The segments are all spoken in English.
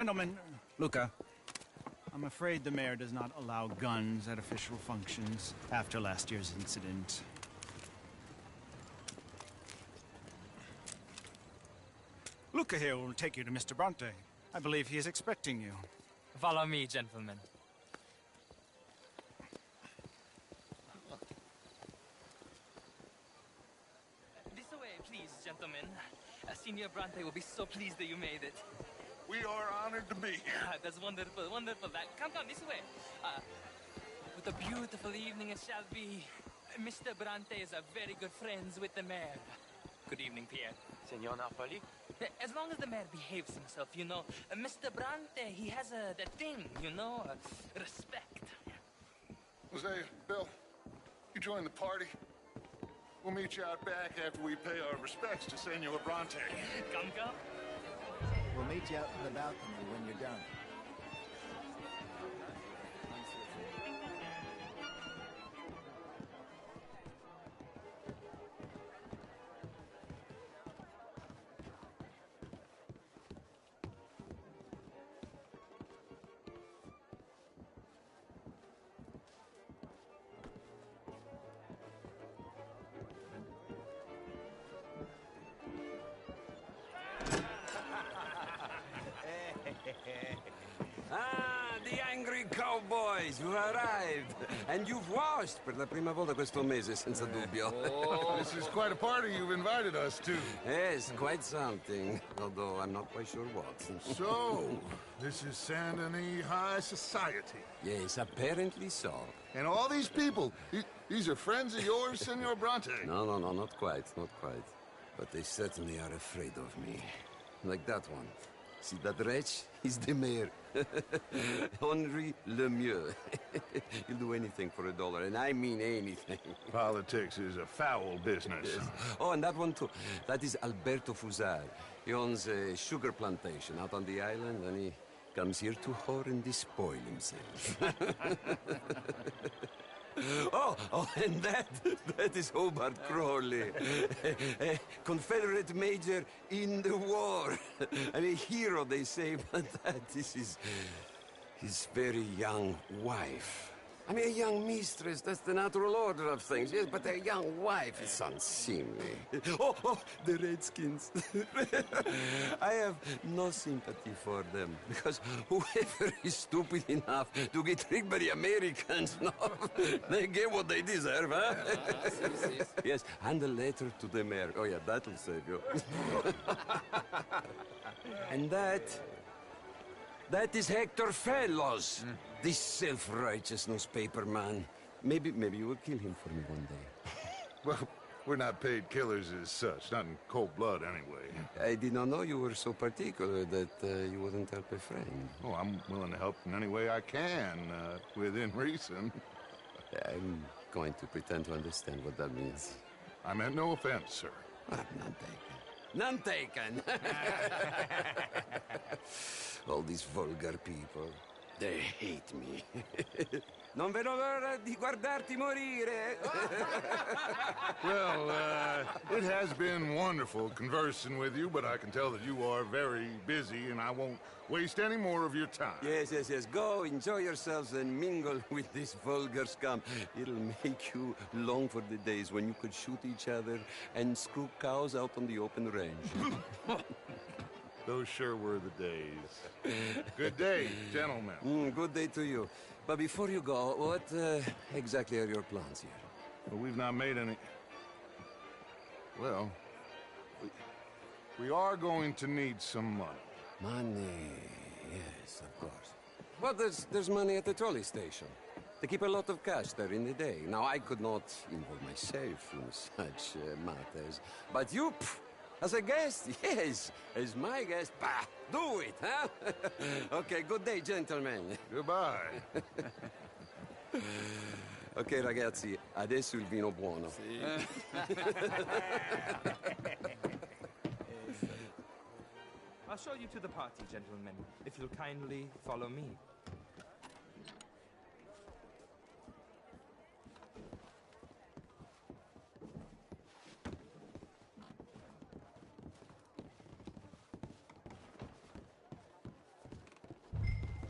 Gentlemen, Luca, I'm afraid the mayor does not allow guns at official functions after last year's incident. Luca here will take you to Mr. Bronte. I believe he is expecting you. Follow me, gentlemen. This way, please, gentlemen. Senior Bronte will be so pleased that you made it. We are honored to be here. That's wonderful, wonderful. Come, this way. What a beautiful evening it shall be. Mr. Bronte is a very good friends with the mayor. Good evening, Pierre. Senor Napoli? As long as the mayor behaves himself, you know. Mr. Bronte, he has that thing, you know, respect. Jose, Bill, you join the party. We'll meet you out back after we pay our respects to Senor Bronte. Come. We'll meet you out in the balcony when you're done. Ah, the angry cowboys, you arrived. And you've washed per la prima volta questo mese, senza dubbio. This is quite a party you've invited us to. Yes, quite something. Although I'm not quite sure what. So, this is Saint Denis High Society. Yes, apparently so. And all these people, these are friends of yours, Senor Bronte? No, not quite, not quite. But they certainly are afraid of me. Like that one. See that wretch? He's the mayor. Henri Lemieux. He'll do anything for $1, and I mean anything. Politics is a foul business. Yes. Oh, and that one too. That is Alberto Fusar. He owns a sugar plantation out on the island, and he comes here to whore and despoil himself. Oh, and that is Hobart Crawley, a Confederate major in the war. I mean, hero, they say, but that is his very young wife. I mean, a young mistress, that's the natural order of things, yes, but a young wife is unseemly. Oh, the Redskins. I have no sympathy for them, because whoever is stupid enough to get tricked by the Americans, no, they get what they deserve, huh? Yes, and a letter to the mayor. Oh, yeah, that'll save you. And that is Hector Fellows, this self-righteous newspaper man. Maybe you will kill him for me one day. Well, we're not paid killers as such, not in cold blood anyway. I did not know you were so particular that you wouldn't help a friend. Oh, I'm willing to help in any way I can, within reason. I'm going to pretend to understand what that means. I meant no offense, sir. None taken. None taken! All these vulgar people, they hate me. Non vedo l'ora di guardarti morire. Well, it has been wonderful conversing with you, but I can tell that you are very busy, and I won't waste any more of your time. Yes. Go, enjoy yourselves, and mingle with this vulgar scum. It'll make you long for the days when you could shoot each other and screw cows out on the open range. Those sure were the days. Good day, gentlemen. Good day to you. But before you go, what exactly are your plans here? Well, we've not made any... Well, we are going to need some money. Money, yes, of course. Well, there's money at the trolley station. They keep a lot of cash there in the day. Now, I could not involve myself in such matters. But you... As a guest? Yes. As my guest? Bah! Do it, huh? Okay, good day, gentlemen. Goodbye. Ok, ragazzi, adesso il vino buono. Sì. I'll show you to the party, gentlemen, if you'll kindly follow me.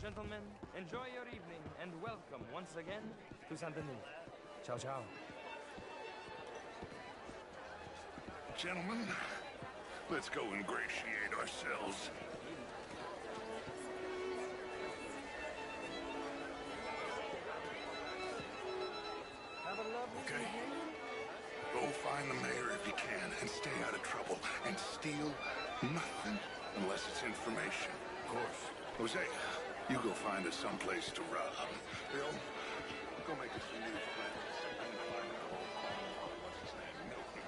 gentlemen, enjoy your evening and welcome once again to Saint Denis. Ciao, ciao. Gentlemen, let's go ingratiate ourselves. Have a lovely Okay. evening. Go find the mayor if you can and stay out of trouble. And steal nothing unless it's information. Of course. Jose, you go find us someplace to rob. Bill, go make us some new friends. And find out what's his name? Milton.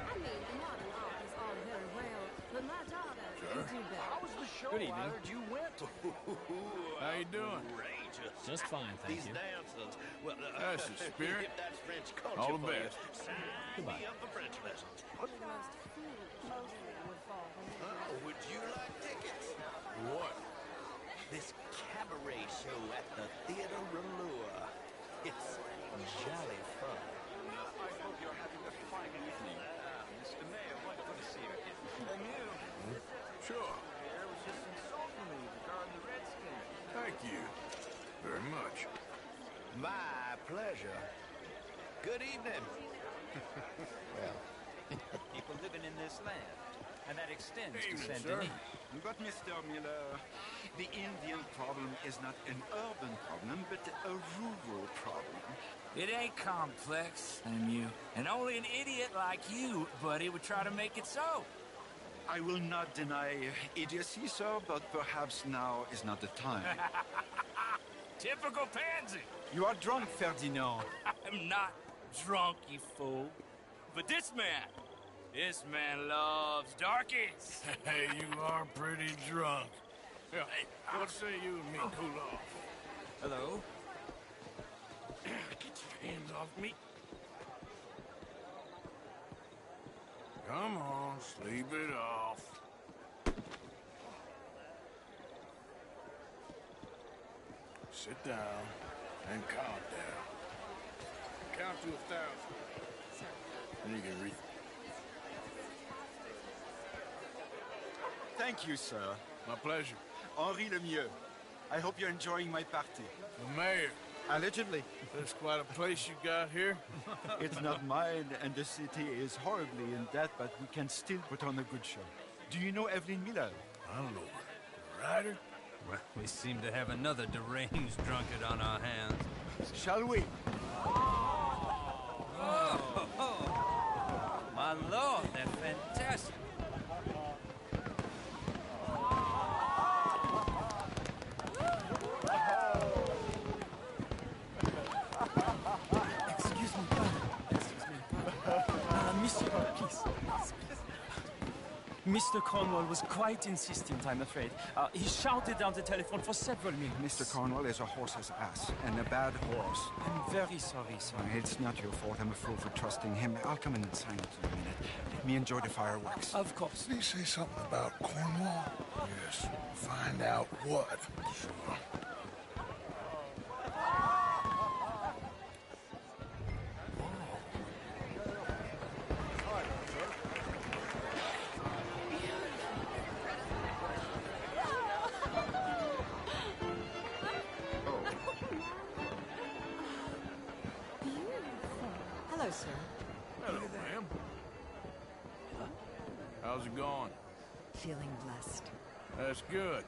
I mean, modern art is all very well, but my daughter can do better. Good evening. How you doing? Just fine, thank These you. dances. Well, That's the spirit. If that's French culture All the for you, best. sign Goodbye. me up for French lessons. The most foolish mostly would fall when they Would you like tickets? What? This cabaret show at the Theater Rallure. It's jolly fun. I hope you're having a fine evening. Mr. Mayor, wonderful to see you again. And you? Sure. Mayor was just insulting me regarding the Redskins. Thank you. Very much. My pleasure. Good evening. People living in this land. And that extends to Evening, Saint sir. Denis. But, Mr. Miller, the Indian problem is not an urban problem, but a rural problem. It ain't complex, and only an idiot like you, buddy, would try to make it so. I will not deny idiocy, sir, but perhaps now is not the time. Typical pansy. You are drunk, Ferdinand. I'm not drunk, you fool. But this man loves darkies. Hey, you are pretty drunk. Yeah, what say you and me cool off? Hello? Get your hands off me. Come on, sleep it off. Sit down and calm down. Count to 1,000. Then you can read. Thank you, sir. My pleasure. Henri Lemieux. I hope you're enjoying my party. The mayor. Allegedly. That's quite a place you got here. It's not mine, and the city is horribly in debt, but we can still put on a good show. Do you know Evelyn Miller? I don't know. Ryder? Well, we seem to have another deranged drunkard on our hands. Shall we? My lord, they're fantastic. Excuse me, Monsieur, please. Mr. Cornwall was quite insistent, I'm afraid. He shouted down the telephone for several minutes. Mr. Cornwall is a horse's ass, and a bad horse. I'm very sorry, sir. It's not your fault. I'm a fool for trusting him. I'll come in and sign it in a minute. Let me enjoy the fireworks. Of course. Did he say something about Cornwall? Yes. Find out what. Sure. Hello, sir. Hello, ma'am. How's it going? Feeling blessed. That's good.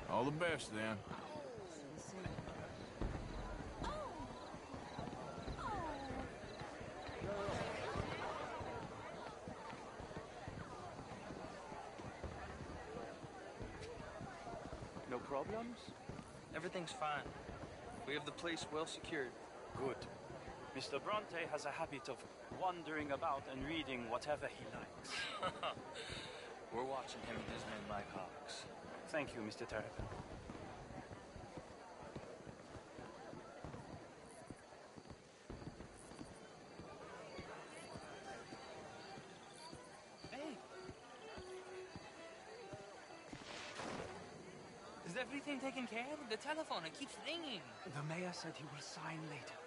All the best, then. No problems? Everything's fine. We have the place well secured. Good. Mr. Bronte has a habit of wandering about and reading whatever he likes. We're watching him and his men like hawks. Thank you, Mr. Terrapin. Hey! Is everything taken care of? The telephone, it keeps ringing. The mayor said he will sign later.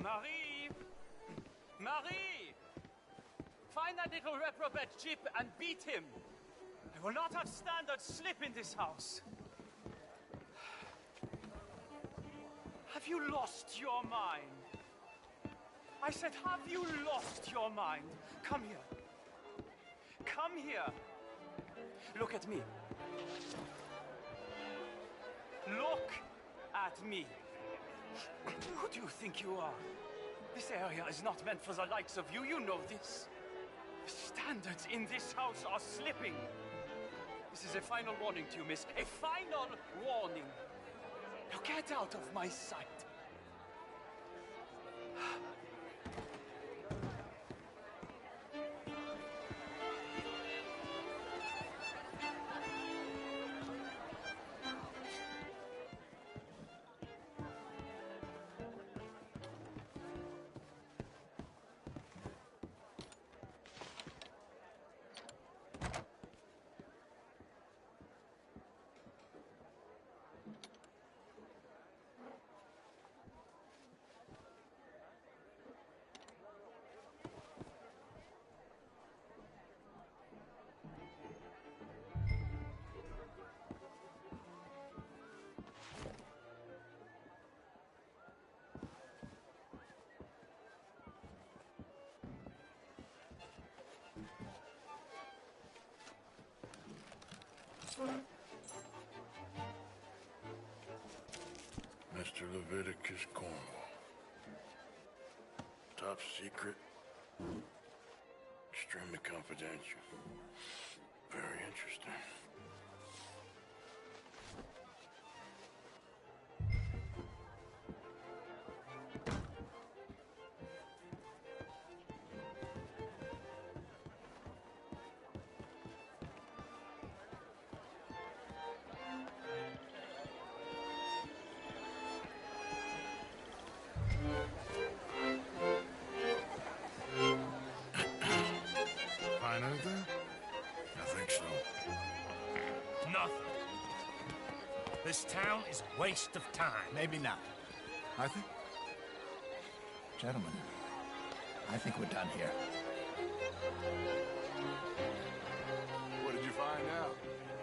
Marie! Marie! Find that little reprobate Jip and beat him! I will not have standards slip in this house! Have you lost your mind? I said, have you lost your mind? Come here. Come here. Look at me. Look at me. Who do you think you are? This area is not meant for the likes of you. You know this. The standards in this house are slipping. This is a final warning to you, miss. A final warning. Now get out of my sight. Mr. Leviticus Cornwall. Top secret. Extremely confidential. Very interesting. Find anything? I think so. Nothing. This town is a waste of time. Maybe not. I think... Gentlemen, I think we're done here. What did you find out?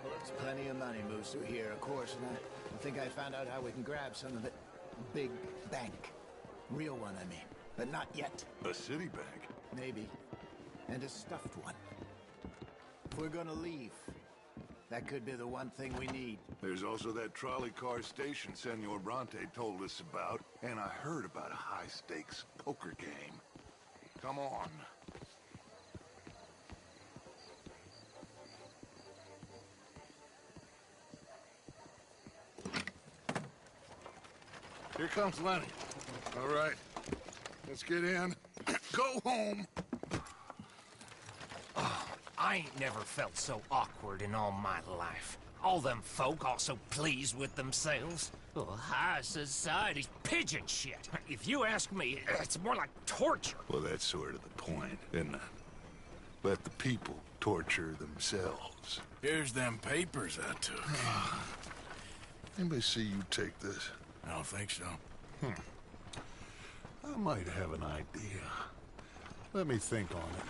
There's plenty of money moves through here, of course, and I think I found out how we can grab some of it. A big bank. Real one, I mean. But not yet. A city bank? Maybe. And a stuffed one. If we're gonna leave, that could be the one thing we need. There's also that trolley car station Senor Bronte told us about, and I heard about a high-stakes poker game. Come on. Here comes Lenny. All right, let's get in. Go home. I ain't never felt so awkward in all my life. All them folk all so pleased with themselves. Oh, high society's pigeon shit. If you ask me, it's more like torture. Well, that's sort of the point, isn't it? Let the people torture themselves. Here's them papers I took. Anybody see you take this? I don't think so. I might have an idea. Let me think on it.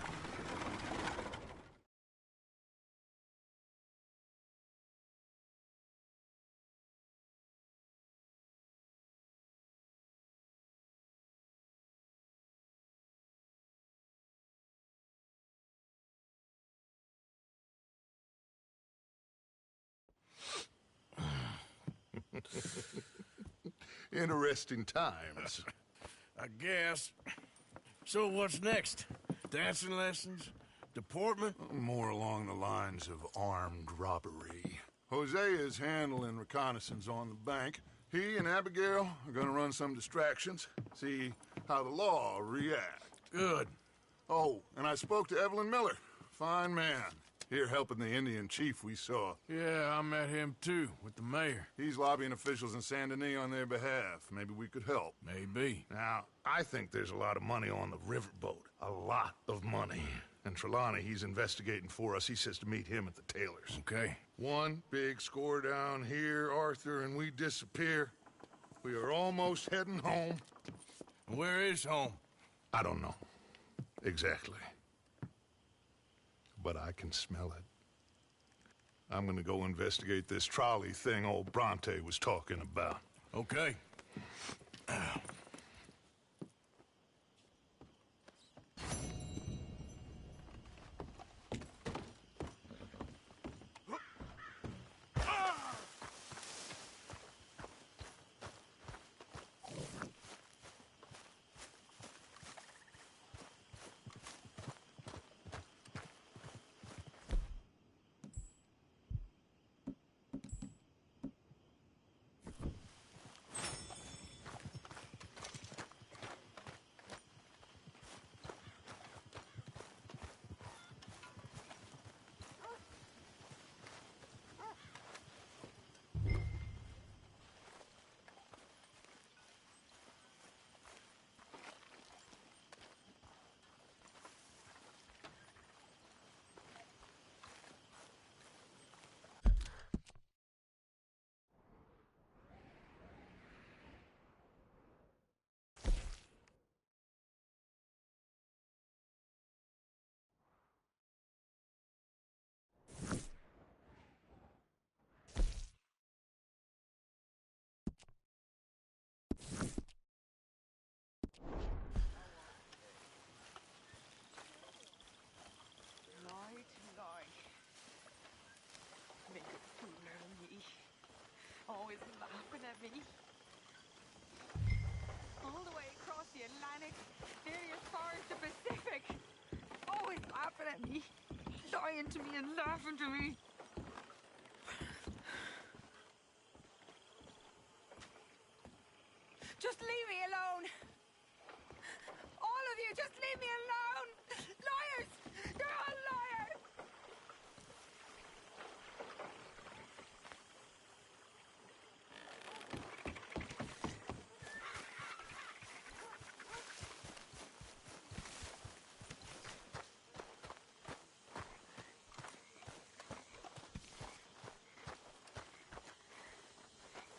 Interesting times. I guess. So what's next? Dancing lessons? Deportment? More along the lines of armed robbery. Hosea is handling reconnaissance on the bank. He and Abigail are gonna run some distractions, see how the law reacts. Good. Oh, and I spoke to Evelyn Miller. Fine man. Here helping the Indian chief we saw. Yeah, I met him too, with the mayor. He's lobbying officials in Saint Denis on their behalf. Maybe we could help. Maybe. Now, I think there's a lot of money on the riverboat. A lot of money. And Trelawney, he's investigating for us. He says to meet him at the Taylor's. Okay. One big score down here, Arthur, and we disappear. We are almost heading home. Where is home? I don't know. Exactly. But I can smell it. I'm gonna go investigate this trolley thing old Bronte was talking about. Okay. Make a fool of me. Always laughing at me. All the way across the Atlantic, nearly as far as the Pacific. Always laughing at me. Lying to me and laughing to me. Just leave me alone. All of you, just leave me alone. Liars! You're all liars!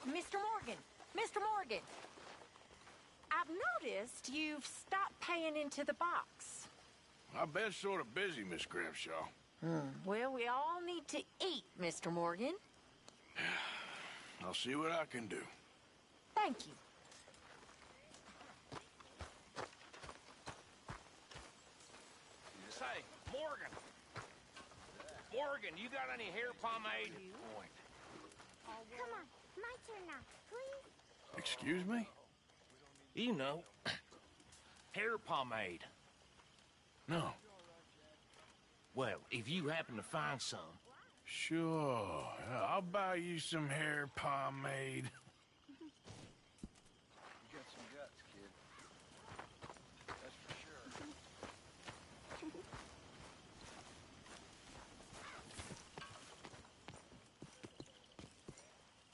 Mr. Morgan! Mr. Morgan! I've noticed you've stopped paying into the box. I've been sort of busy, Miss Grimshaw. Well, we all need to eat, Mr. Morgan. I'll see what I can do. Thank you. Say, Morgan! Morgan, you got any hair pomade? Come on, my turn now, please. Excuse me? You know, hair pomade. No. Well, if you happen to find some. Sure. I'll buy you some hair pomade. You got some guts, kid. That's for sure.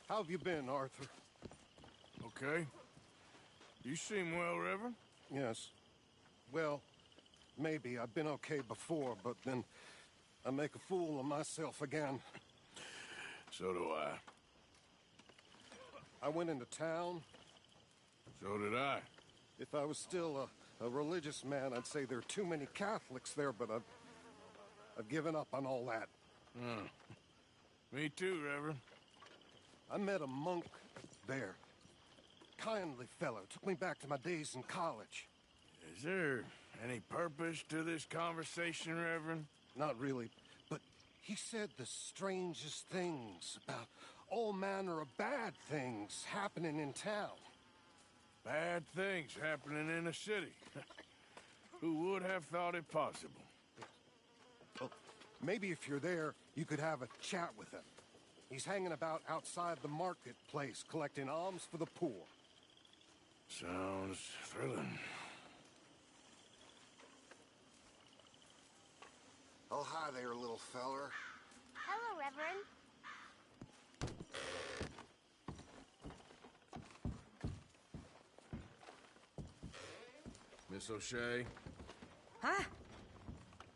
How have you been, Arthur? Okay. You seem well, Reverend. Yes. Well, maybe. I've been okay before, but then I make a fool of myself again. So do I. I went into town. So did I. If I was still a religious man, I'd say there are too many Catholics there, but I've given up on all that. Me too, Reverend. I met a monk there. Kindly fellow. Took me back to my days in college. Is there any purpose to this conversation, Reverend? Not really, but he said the strangest things about all manner of bad things happening in town. Bad things happening in a city. Who would have thought it possible? Well, maybe if you're there, you could have a chat with him. He's hanging about outside the marketplace, collecting alms for the poor. Sounds thrilling. Oh, hi there, little feller. Hello, Reverend. Miss O'Shea? Huh?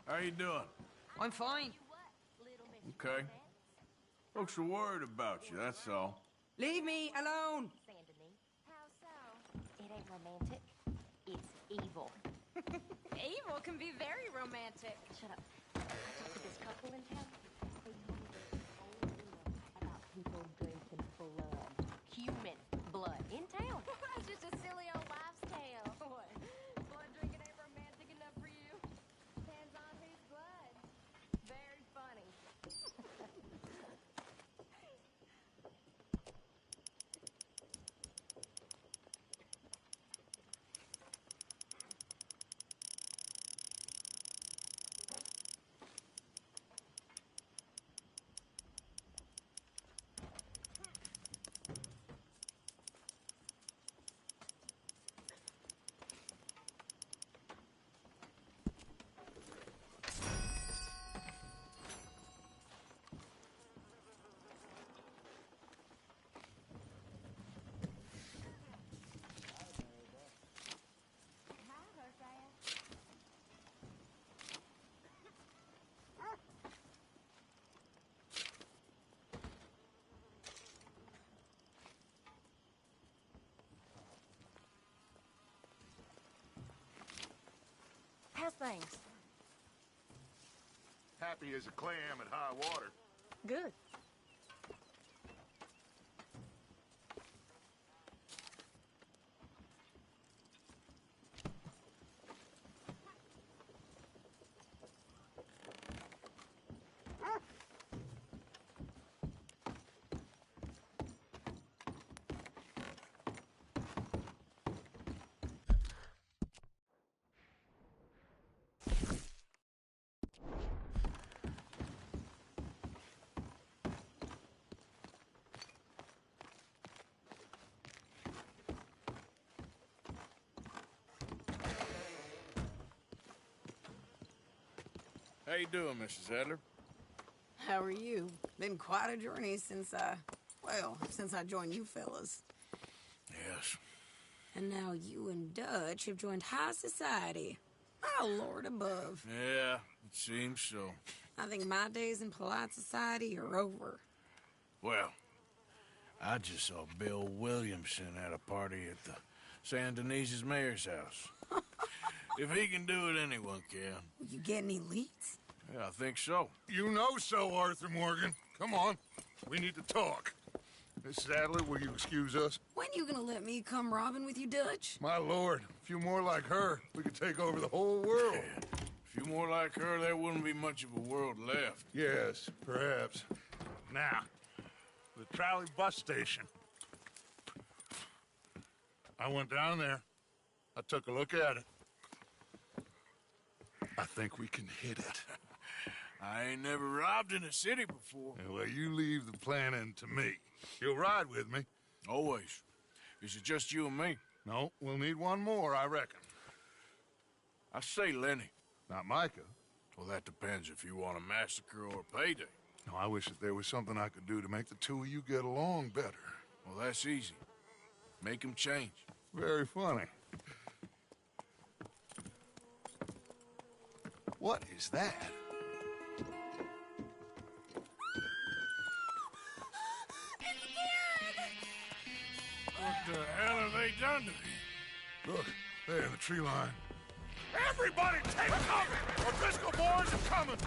How you doing? I'm fine. Okay. Folks are worried about you, that's all. Leave me alone. How so? It ain't romantic. evil. Evil can be very romantic. Shut up. I talked to this couple in town. They told me there's a whole rumor about people drinking blood. Human blood. In town. That's just a silly old wives' tale. What? Blood drinking ain't romantic enough for you? Depends on whose blood. Very funny. How's things? Happy as a clam at high water. Good. How you doing, Mrs. Adler? How are you? Been quite a journey since I joined you fellas. Yes. And now you and Dutch have joined high society. Oh, Lord above. Yeah, it seems so. I think my days in polite society are over. Well, I just saw Bill Williamson at a party at the San Denise's mayor's house. If he can do it, anyone can. You get any leads? Yeah, I think so. You know so, Arthur Morgan. Come on. We need to talk. Mrs. Adler, will you excuse us? When you gonna let me come robbing with you, Dutch? My lord, a few more like her, we could take over the whole world. A few more like her, there wouldn't be much of a world left. Yes, perhaps. Now, the trolley bus station. I went down there. I took a look at it. I think we can hit it. I ain't never robbed in a city before. Well, you leave the planning to me. You'll ride with me? Always. Is it just you and me? No, we'll need one more, I reckon. I say Lenny. Not Micah. Well, that depends if you want a massacre or a payday. No, I wish that there was something I could do to make the two of you get along better. Well, that's easy. Make them change. Very funny. What is that? What the hell have they done to me? Look, there in the tree line. Everybody take cover! Our fiscal boys are coming!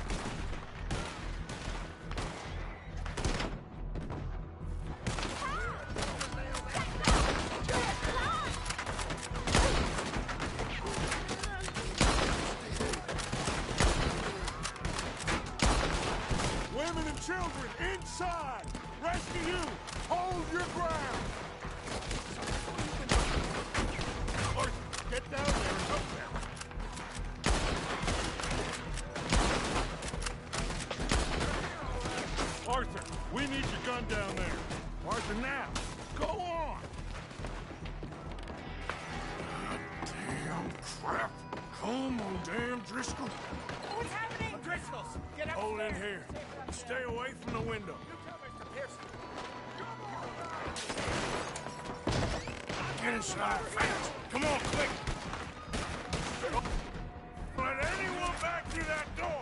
Women and children, inside! Rescue you! Hold your ground! Arthur, get down there and help them! Arthur, we need your gun down there. Arthur, now! Go on! Damn crap! Come on, damn Driscoll! What's happening? Driscoll's, get up. Hold in here. Stay away from the window. Get inside fast. Come on, quick. Don't let anyone back through that door.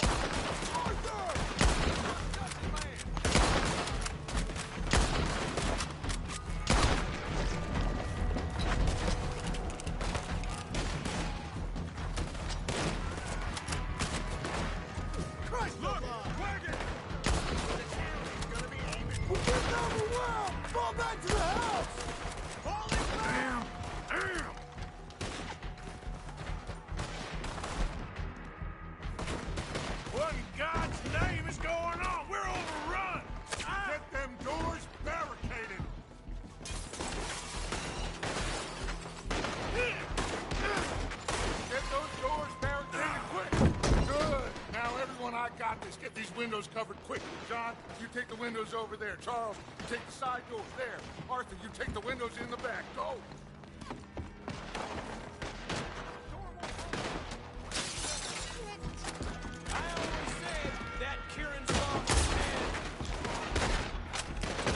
got this. Get these windows covered quick. John, you take the windows over there. Charles, you take the side doors there. Arthur, you take the windows in the back. Go!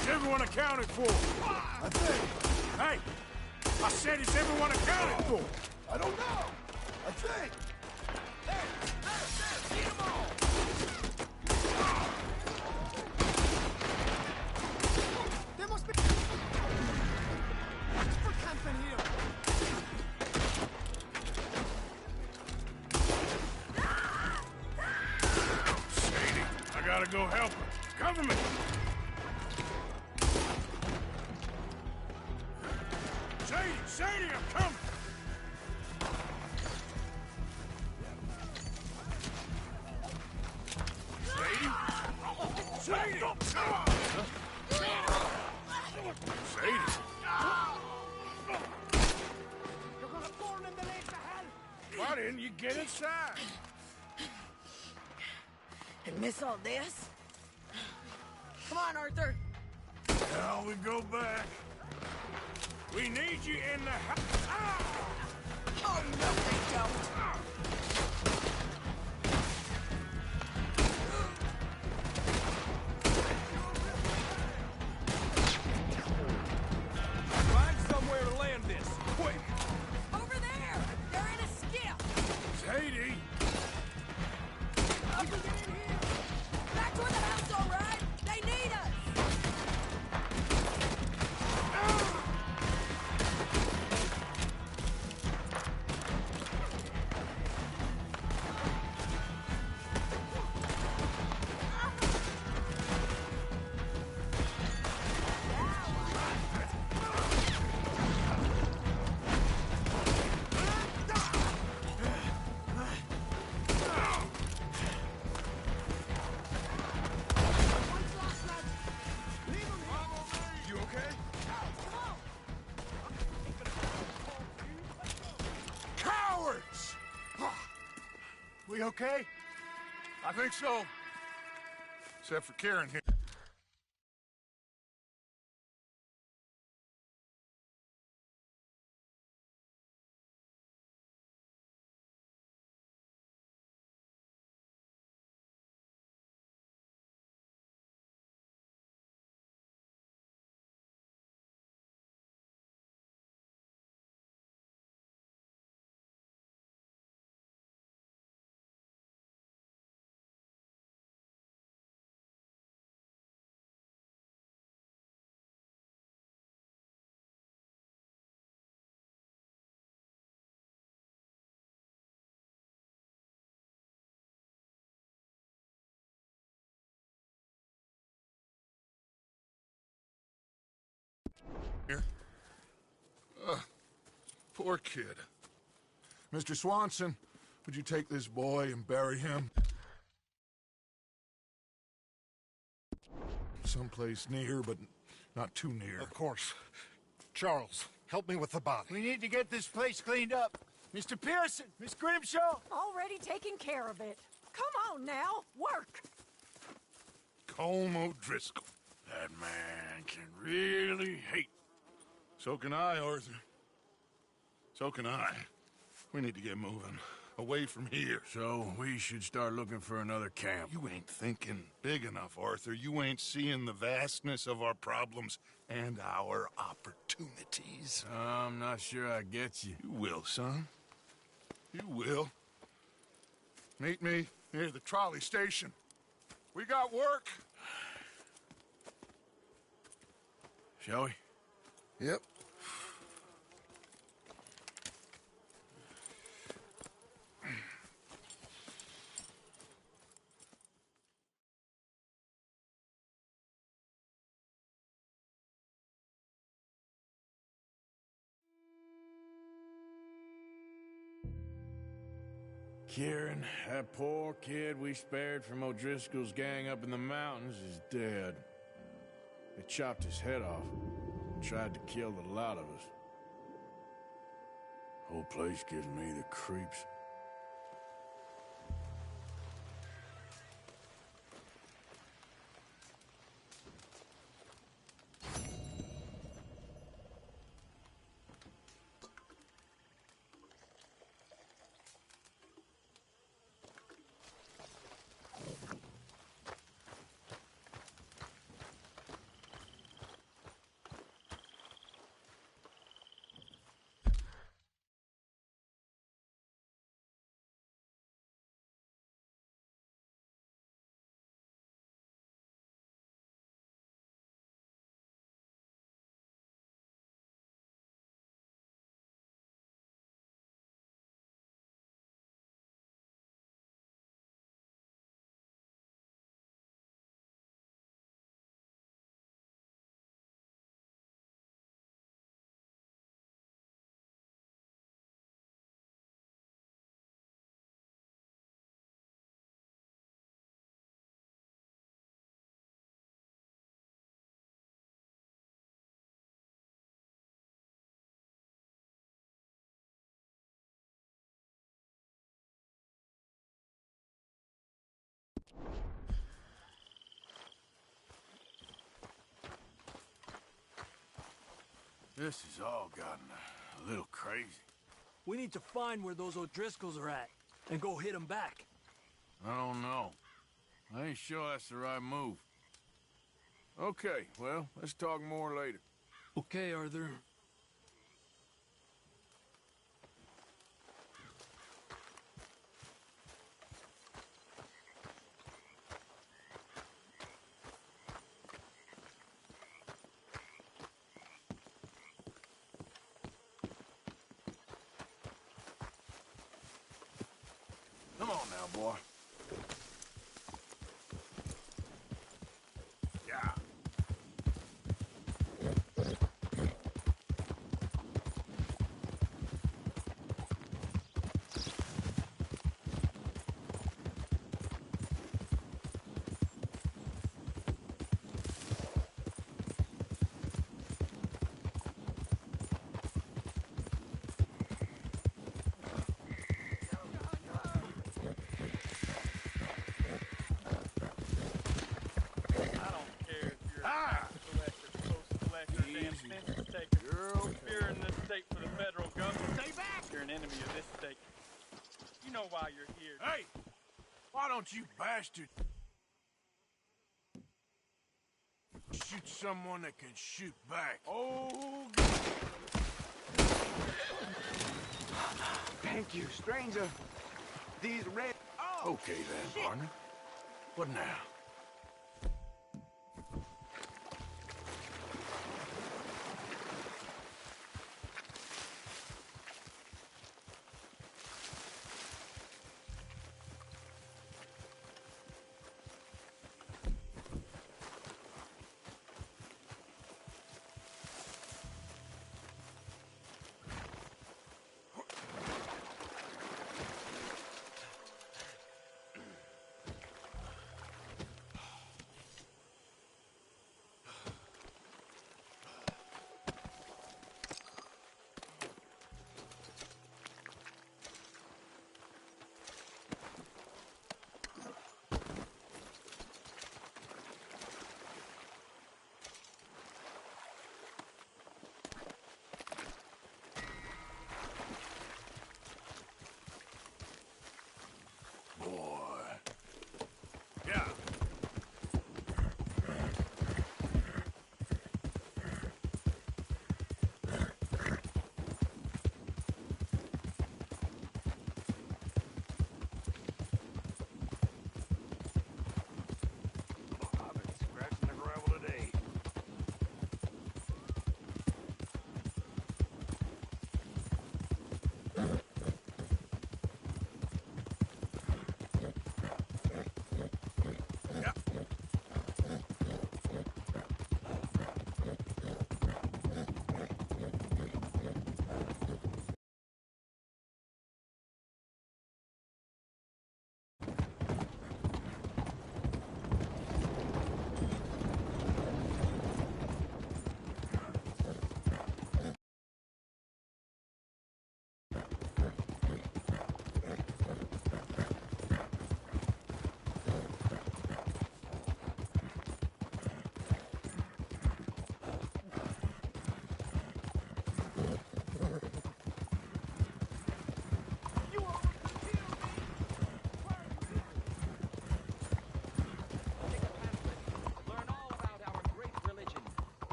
Is everyone accounted for? I think. Hey! I said, is everyone accounted for? I don't know. I think. See them all! There must be... For camping here. Sadie, I gotta go help her. Cover me! Sadie, I'm coming! Sadie? Sadie! Sadie? You're gonna burn in the lake to hell! Why didn't you get inside? And miss all this? Come on, Arthur. Now we go back. We need you in the house. Ah! Oh, no, they don't. Find somewhere to land this. Quick! Over there! They're in a skiff! Sadie! We can get in here! Back toward the house, all right? They need us! You okay? Cowards! We okay? I think so. Except for Kieran here. Here. Poor kid. Mr. Swanson, would you take this boy and bury him? Someplace near, but not too near. Of course. Charles, help me with the body. We need to get this place cleaned up. Mr. Pearson, Miss Grimshaw. Already taking care of it. Come on now, work. Colm O'Driscoll. That man can really hate. So can I, Arthur. So can I. We need to get moving. Away from here. So we should start looking for another camp. You ain't thinking big enough, Arthur. You ain't seeing the vastness of our problems and our opportunities. I'm not sure I get you. You will, son. You will. Meet me near the trolley station. We got work. Shall we? Yep. Kieran, that poor kid we spared from O'Driscoll's gang up in the mountains is dead. They chopped his head off and tried to kill the lot of us. Whole place gives me the creeps. This has all gotten a little crazy. We need to find where those O'Driscolls are at and go hit them back. I don't know. I ain't sure that's the right move. Okay, well, let's talk more later. Okay, Arthur. Come on now, boy. Yeah. Why you're here. Hey! Why don't you bastard shoot someone that can shoot back? Oh, Thank you, stranger. These red... Oh, okay then, partner. What now?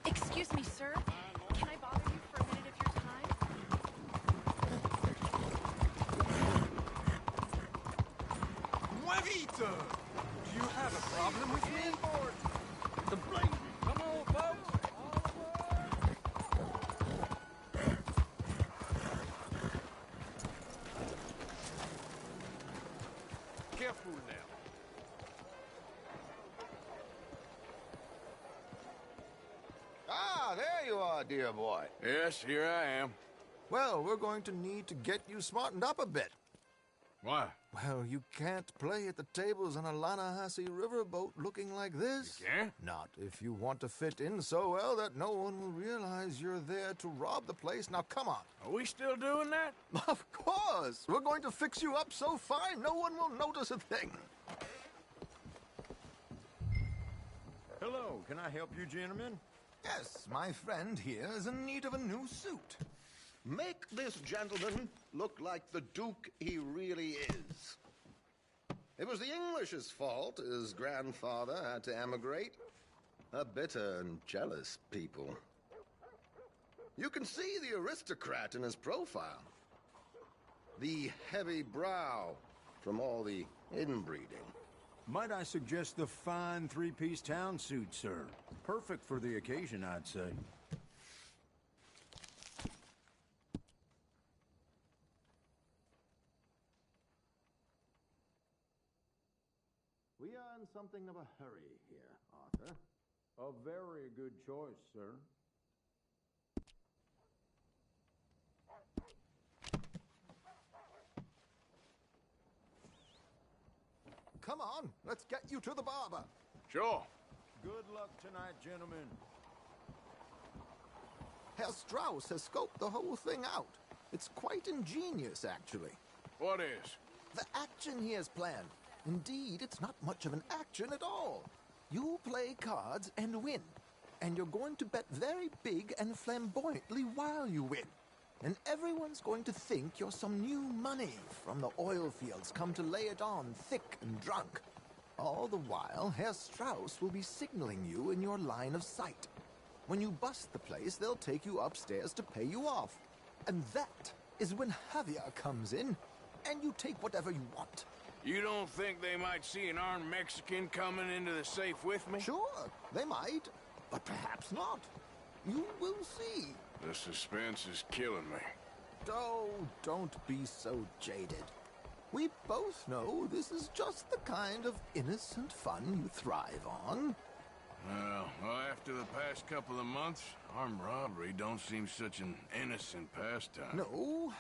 Excuse me, sir. Can I bother you for a minute of your time? Juanita! Do you have a problem with me? The blade! Come on, folks! Careful now. Ah, there you are, dear boy. Yes, here I am. Well, we're going to need to get you smartened up a bit. Why? Well, you can't play at the tables on a Lannahechee riverboat looking like this. You can't? Not if you want to fit in so well that no one will realize you're there to rob the place. Now, come on. Are we still doing that? Of course. We're going to fix you up so fine no one will notice a thing. Hello, can I help you, gentlemen? Yes, my friend here is in need of a new suit. Make this gentleman look like the Duke he really is. It was the English's fault his grandfather had to emigrate. A bitter and jealous people. You can see the aristocrat in his profile. The heavy brow from all the inbreeding. Might I suggest the fine three-piece town suit, sir? Perfect for the occasion, I'd say. We are in something of a hurry here, Arthur. A very good choice, sir. Come on, let's get you to the barber. Sure. Good luck tonight, gentlemen. Herr Strauss has scoped the whole thing out. It's quite ingenious, actually. What is? The action he has planned. Indeed, it's not much of an action at all. You play cards and win. And you're going to bet very big and flamboyantly while you win. And everyone's going to think you're some new money from the oil fields come to lay it on thick and drunk. All the while, Herr Strauss will be signaling you in your line of sight. When you bust the place, they'll take you upstairs to pay you off. And that is when Javier comes in, and you take whatever you want. You don't think they might see an armed Mexican coming into the safe with me? Sure, they might, but perhaps not. You will see. The suspense is killing me. Oh, don't be so jaded. We both know this is just the kind of innocent fun you thrive on. Well, after the past couple of months, armed robbery don't seem such an innocent pastime. No,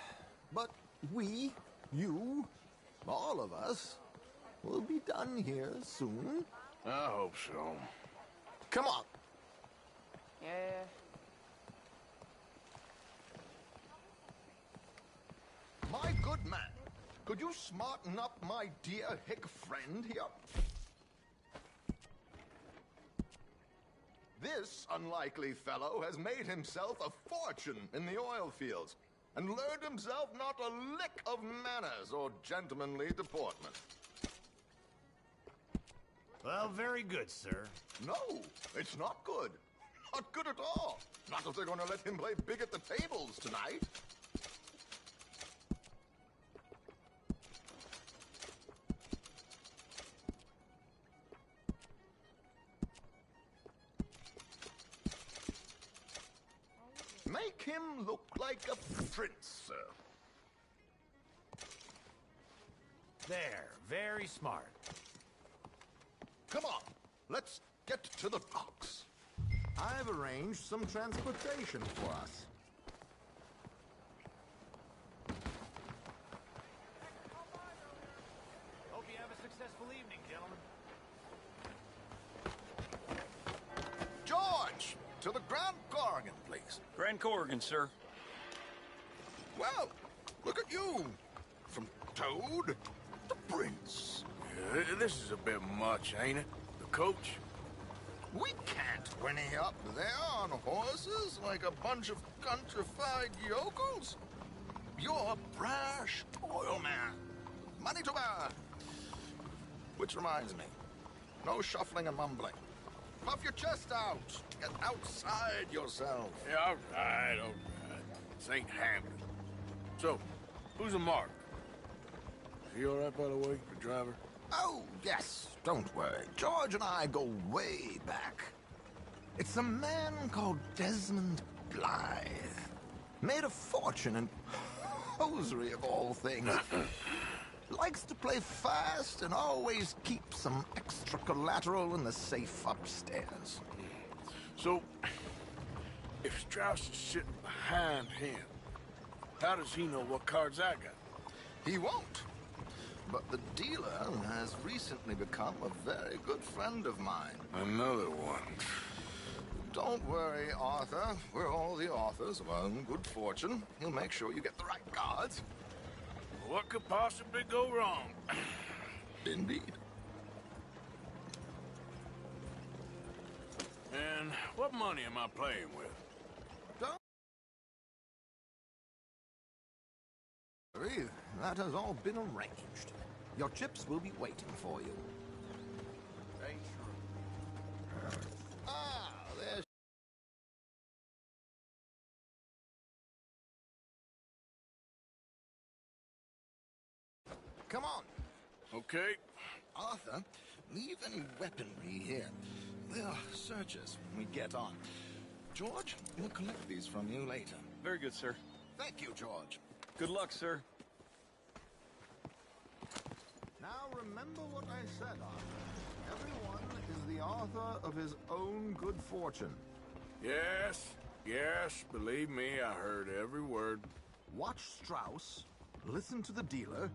but we, you, all of us, will be done here soon. I hope so. Come on. Yeah. My good man, could you smarten up my dear hick friend here? This unlikely fellow has made himself a fortune in the oil fields and learned himself not a lick of manners or gentlemanly deportment. Well, very good, sir. No, it's not good. Not good at all. Not if they're going to let him play big at the tables tonight. Make him look like a prince, sir. There, very smart. Come on, let's get to the docks. I've arranged some transportation for us. Hope you have a successful evening, gentlemen. George, to the Grand Corrigan, please. Grand Corrigan, sir. Well, look at you. From Toad to Prince. This is a bit much, ain't it? The coach? We can't whinny up there on horses like a bunch of countrified yokels. You're a brash oil man. Money to burn. Which reminds me, no shuffling and mumbling. Puff your chest out. Get outside yourself. Yeah, all right. This ain't Hampton. So, who's a mark? Is he all right, by the way, the driver? Oh, yes. Don't worry. George and I go way back. It's a man called Desmond Blythe. Made a fortune in hosiery of all things. Likes to play fast and always keep some extra collateral in the safe upstairs. So, if Strauss is sitting behind him, how does he know what cards I got? He won't. but the dealer has recently become a very good friend of mine. Another one. Don't worry, Arthur. We're all the authors of our own good fortune. He'll make sure you get the right cards. What could possibly go wrong? Indeed. And what money am I playing with? That has all been arranged. Your chips will be waiting for you. Ah, there's... Come on. Okay. Arthur, leave any weaponry here. They'll search us when we get on. George, we'll collect these from you later. Very good, sir. Thank you, George. Good luck, sir. Now remember what I said, Arthur. Everyone is the author of his own good fortune. Yes, believe me, I heard every word. Watch Strauss, listen to the dealer.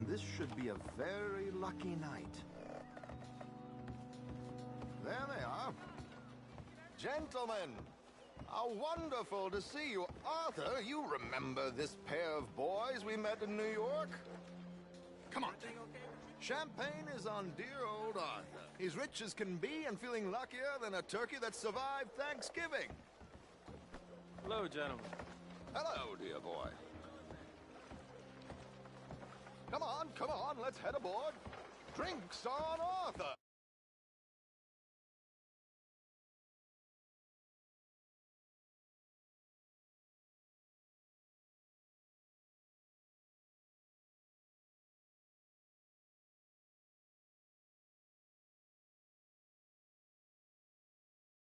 This should be a very lucky night. There they are. Gentlemen, how wonderful to see you. Arthur, you remember this pair of boys we met in New York? Come on. Champagne is on dear old Arthur. He's rich as can be and feeling luckier than a turkey that survived Thanksgiving. Hello, gentlemen. Hello, dear boy. Come on, let's head aboard. Drinks on Arthur.